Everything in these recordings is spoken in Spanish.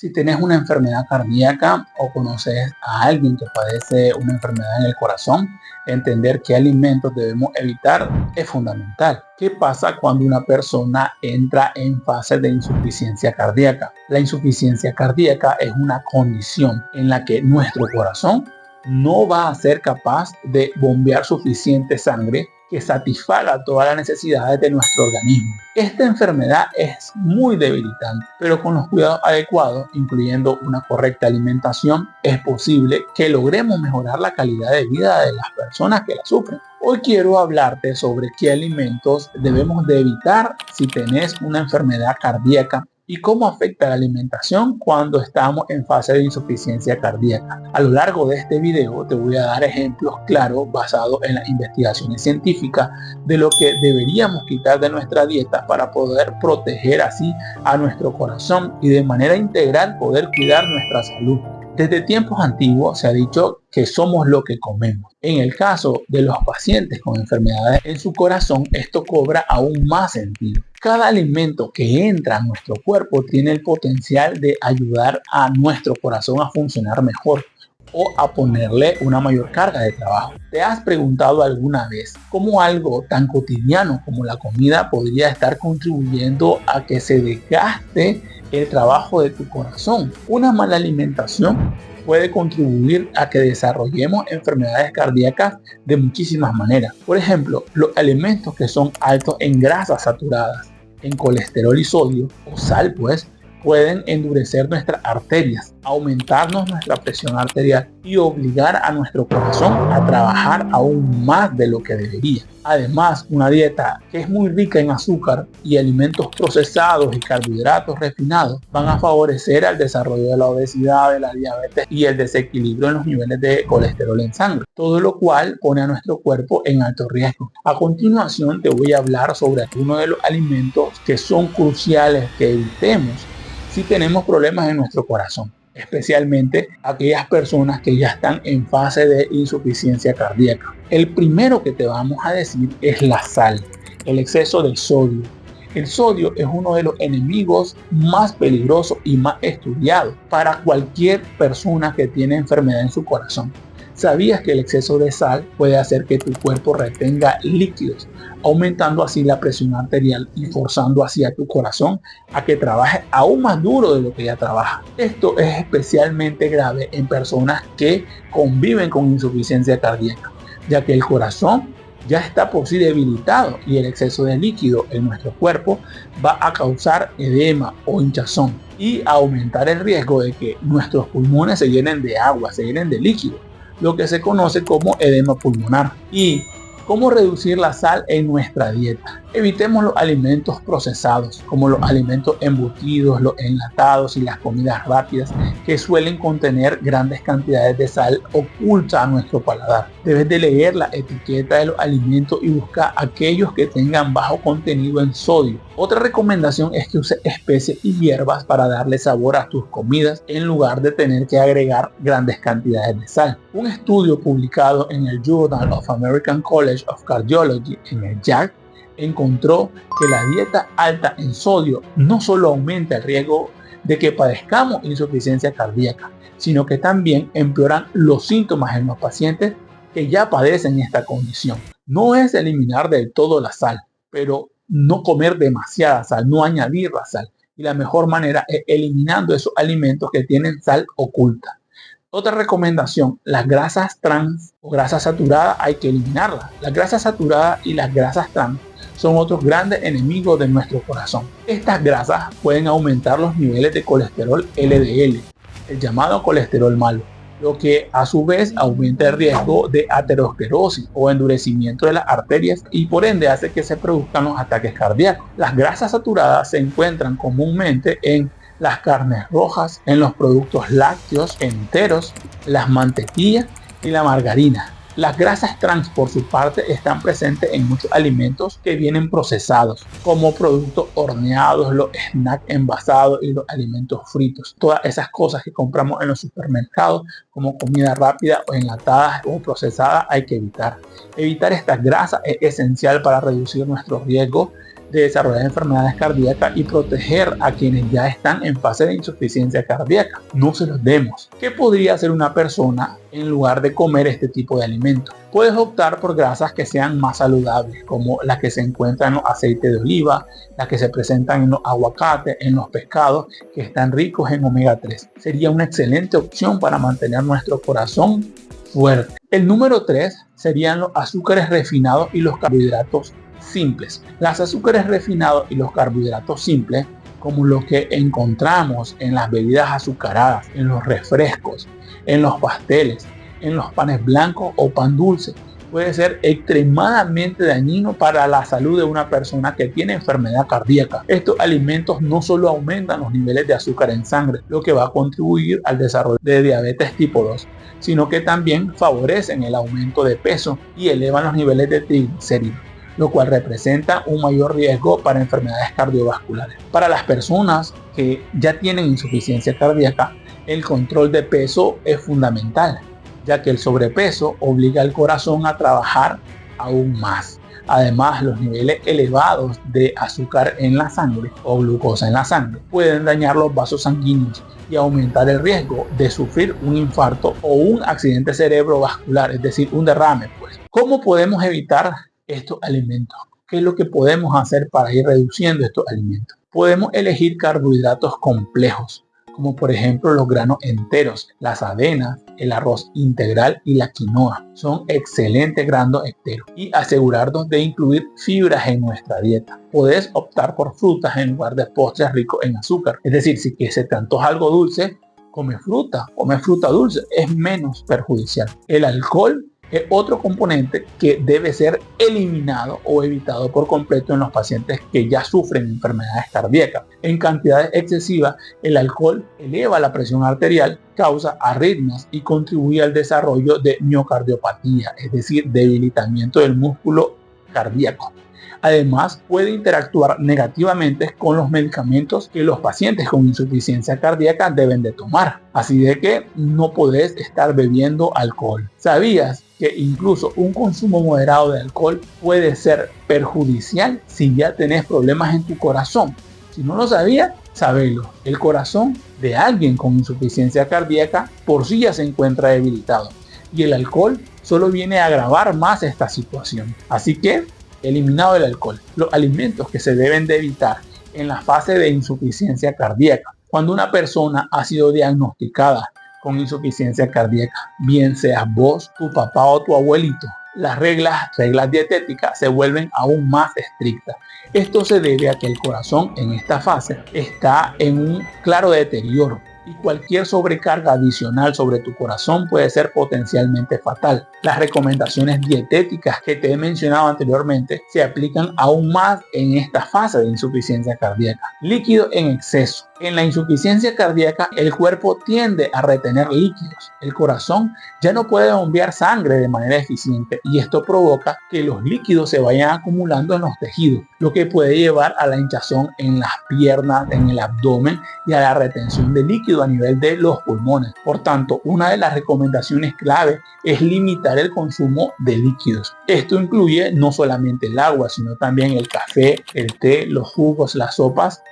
Si tienes una enfermedad cardíaca o conoces a alguien que padece una enfermedad en el corazón, entender qué alimentos debemos evitar es fundamental. ¿Qué pasa cuando una persona entra en fase de insuficiencia cardíaca? La insuficiencia cardíaca es una condición en la que nuestro corazón no va a ser capaz de bombear suficiente sangre que satisfaga todas las necesidades de nuestro organismo. Esta enfermedad es muy debilitante, pero con los cuidados adecuados, incluyendo una correcta alimentación, es posible que logremos mejorar la calidad de vida de las personas que la sufren. Hoy quiero hablarte sobre qué alimentos debemos de evitar si tenés una enfermedad cardíaca y cómo afecta la alimentación cuando estamos en fase de insuficiencia cardíaca. A lo largo de este video te voy a dar ejemplos claros basados en las investigaciones científicas de lo que deberíamos quitar de nuestra dieta para poder proteger así a nuestro corazón y de manera integral poder cuidar nuestra salud. Desde tiempos antiguos se ha dicho que somos lo que comemos. En el caso de los pacientes con enfermedades en su corazón, esto cobra aún más sentido. Cada alimento que entra a nuestro cuerpo tiene el potencial de ayudar a nuestro corazón a funcionar mejor o a ponerle una mayor carga de trabajo. ¿Te has preguntado alguna vez cómo algo tan cotidiano como la comida podría estar contribuyendo a que se desgaste el trabajo de tu corazón? Una mala alimentación puede contribuir a que desarrollemos enfermedades cardíacas de muchísimas maneras. Por ejemplo, los alimentos que son altos en grasas saturadas, en colesterol y sodio, o sal pueden endurecer nuestras arterias, aumentarnos nuestra presión arterial y obligar a nuestro corazón a trabajar aún más de lo que debería. Además, una dieta que es muy rica en azúcar y alimentos procesados y carbohidratos refinados van a favorecer el desarrollo de la obesidad, de la diabetes y el desequilibrio en los niveles de colesterol en sangre, todo lo cual pone a nuestro cuerpo en alto riesgo. A continuación te voy a hablar sobre algunos de los alimentos que son cruciales que evitemos si tenemos problemas en nuestro corazón, especialmente aquellas personas que ya están en fase de insuficiencia cardíaca. El primero que te vamos a decir es la sal, el exceso de sodio. El sodio es uno de los enemigos más peligrosos y más estudiados para cualquier persona que tiene enfermedad en su corazón. ¿Sabías que el exceso de sal puede hacer que tu cuerpo retenga líquidos, aumentando así la presión arterial y forzando así a tu corazón a que trabaje aún más duro de lo que ya trabaja? Esto es especialmente grave en personas que conviven con insuficiencia cardíaca, ya que el corazón ya está por sí debilitado y el exceso de líquido en nuestro cuerpo va a causar edema o hinchazón y a aumentar el riesgo de que nuestros pulmones se llenen de agua, se llenen de líquido, lo que se conoce como edema pulmonar. ¿Y cómo reducir la sal en nuestra dieta? Evitemos los alimentos procesados, como los alimentos embutidos, los enlatados y las comidas rápidas, que suelen contener grandes cantidades de sal oculta a nuestro paladar. Debes de leer la etiqueta de los alimentos y buscar aquellos que tengan bajo contenido en sodio. Otra recomendación es que uses especies y hierbas para darle sabor a tus comidas en lugar de tener que agregar grandes cantidades de sal. Un estudio publicado en el Journal of American College of Cardiology, en el JACC, encontró que la dieta alta en sodio no solo aumenta el riesgo de que padezcamos insuficiencia cardíaca, sino que también empeoran los síntomas en los pacientes que ya padecen esta condición. No es eliminar del todo la sal, pero no comer demasiada sal, no añadir la sal. Y la mejor manera es eliminando esos alimentos que tienen sal oculta. Otra recomendación, las grasas trans o grasas saturadas hay que eliminarlas. Las grasas saturadas y las grasas trans son otros grandes enemigos de nuestro corazón. Estas grasas pueden aumentar los niveles de colesterol LDL, el llamado colesterol malo, lo que a su vez aumenta el riesgo de aterosclerosis o endurecimiento de las arterias y por ende hace que se produzcan los ataques cardíacos. Las grasas saturadas se encuentran comúnmente en las carnes rojas, en los productos lácteos enteros, las mantequillas y la margarina. Las grasas trans, por su parte, están presentes en muchos alimentos que vienen procesados, como productos horneados, los snacks envasados y los alimentos fritos. Todas esas cosas que compramos en los supermercados, como comida rápida o enlatadas o procesadas, hay que evitar. Evitar estas grasas es esencial para reducir nuestro riesgo de desarrollar enfermedades cardíacas y proteger a quienes ya están en fase de insuficiencia cardíaca. No se los demos. ¿Qué podría hacer una persona en lugar de comer este tipo de alimentos? Puedes optar por grasas que sean más saludables, como las que se encuentran en los aceites de oliva, las que se presentan en los aguacates, en los pescados, que están ricos en omega 3. Sería una excelente opción para mantener nuestro corazón fuerte. El número 3 serían los azúcares refinados y los carbohidratos simples. Los azúcares refinados y los carbohidratos simples, como los que encontramos en las bebidas azucaradas, en los refrescos, en los pasteles, en los panes blancos o pan dulce, puede ser extremadamente dañino para la salud de una persona que tiene enfermedad cardíaca. Estos alimentos no solo aumentan los niveles de azúcar en sangre, lo que va a contribuir al desarrollo de diabetes tipo 2, sino que también favorecen el aumento de peso y elevan los niveles de triglicéridos, lo cual representa un mayor riesgo para enfermedades cardiovasculares. Para las personas que ya tienen insuficiencia cardíaca, el control de peso es fundamental, ya que el sobrepeso obliga al corazón a trabajar aún más. Además, los niveles elevados de azúcar en la sangre o glucosa en la sangre pueden dañar los vasos sanguíneos y aumentar el riesgo de sufrir un infarto o un accidente cerebrovascular, es decir, un derrame. ¿Cómo podemos evitar estos alimentos? ¿Qué es lo que podemos hacer para ir reduciendo estos alimentos? Podemos elegir carbohidratos complejos, como por ejemplo los granos enteros, las avenas, el arroz integral y la quinoa. Son excelentes granos enteros, y asegurarnos de incluir fibras en nuestra dieta. Podés optar por frutas en lugar de postres ricos en azúcar. Es decir, si que se te antoja algo dulce, come fruta dulce, es menos perjudicial. El alcohol es otro componente que debe ser eliminado o evitado por completo en los pacientes que ya sufren enfermedades cardíacas. En cantidades excesivas, el alcohol eleva la presión arterial, causa arritmias y contribuye al desarrollo de miocardiopatía, es decir, debilitamiento del músculo cardíaco. Además, puede interactuar negativamente con los medicamentos que los pacientes con insuficiencia cardíaca deben de tomar. Así de que no podés estar bebiendo alcohol. ¿Sabías que incluso un consumo moderado de alcohol puede ser perjudicial si ya tenés problemas en tu corazón? Si no lo sabías, sabelo. El corazón de alguien con insuficiencia cardíaca por sí ya se encuentra debilitado, y el alcohol solo viene a agravar más esta situación. Así que, eliminado el alcohol, los alimentos que se deben de evitar en la fase de insuficiencia cardíaca. Cuando una persona ha sido diagnosticada con insuficiencia cardíaca, bien seas vos, tu papá o tu abuelito, las reglas dietéticas se vuelven aún más estrictas. Esto se debe a que el corazón en esta fase está en un claro deterioro, y cualquier sobrecarga adicional sobre tu corazón puede ser potencialmente fatal. Las recomendaciones dietéticas que te he mencionado anteriormente se aplican aún más en esta fase de insuficiencia cardíaca. Líquido en exceso. En la insuficiencia cardíaca, el cuerpo tiende a retener líquidos. El corazón ya no puede bombear sangre de manera eficiente, y esto provoca que los líquidos se vayan acumulando en los tejidos, lo que puede llevar a la hinchazón en las piernas, en el abdomen, y a la retención de líquido a nivel de los pulmones. Por tanto, una de las recomendaciones clave es limitar el consumo de líquidos. Esto incluye no solamente el agua, sino también el café, el té, los jugos, las sopas,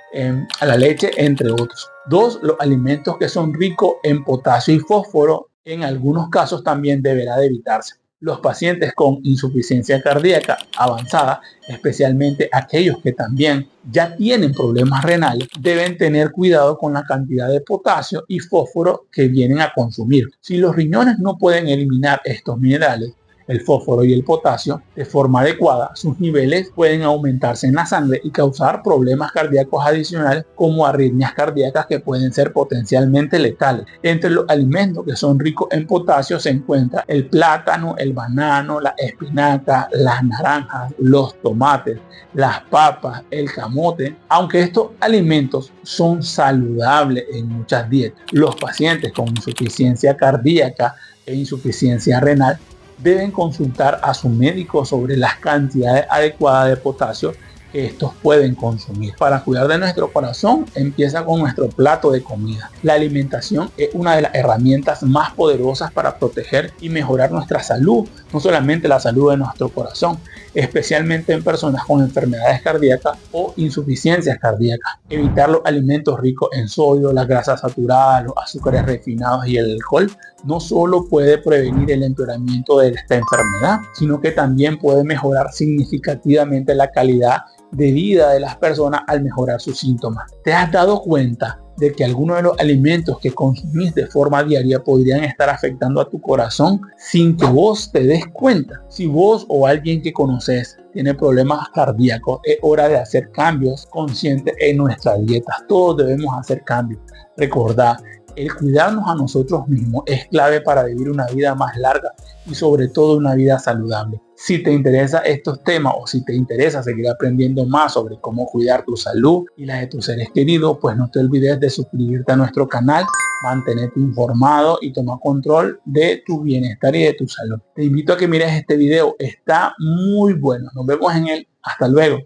la leche, entre otros. 2. Los alimentos que son ricos en potasio y fósforo en algunos casos también deberá de evitarse. Los pacientes con insuficiencia cardíaca avanzada, especialmente aquellos que también ya tienen problemas renales, deben tener cuidado con la cantidad de potasio y fósforo que vienen a consumir. Si los riñones no pueden eliminar estos minerales, el fósforo y el potasio, de forma adecuada, sus niveles pueden aumentarse en la sangre y causar problemas cardíacos adicionales, como arritmias cardíacas que pueden ser potencialmente letales. Entre los alimentos que son ricos en potasio se encuentra el plátano, el banano, la espinaca, las naranjas, los tomates, las papas, el camote. Aunque estos alimentos son saludables en muchas dietas, los pacientes con insuficiencia cardíaca e insuficiencia renal deben consultar a su médico sobre las cantidades adecuadas de potasio que estos pueden consumir. Para cuidar de nuestro corazón, empieza con nuestro plato de comida. La alimentación es una de las herramientas más poderosas para proteger y mejorar nuestra salud, no solamente la salud de nuestro corazón, especialmente en personas con enfermedades cardíacas o insuficiencias cardíacas. Evitar los alimentos ricos en sodio, las grasas saturadas, los azúcares refinados y el alcohol no solo puede prevenir el empeoramiento de esta enfermedad, sino que también puede mejorar significativamente la calidad de vida de las personas al mejorar sus síntomas. ¿Te has dado cuenta de que algunos de los alimentos que consumís de forma diaria podrían estar afectando a tu corazón sin que vos te des cuenta? Si vos o alguien que conoces tiene problemas cardíacos, es hora de hacer cambios conscientes en nuestra dieta. Todos debemos hacer cambios. Recordá, el cuidarnos a nosotros mismos es clave para vivir una vida más larga y sobre todo una vida saludable. Si te interesan estos temas o si te interesa seguir aprendiendo más sobre cómo cuidar tu salud y la de tus seres queridos, pues no te olvides de suscribirte a nuestro canal, mantenerte informado y tomar control de tu bienestar y de tu salud. Te invito a que mires este video, está muy bueno. Nos vemos en él. Hasta luego.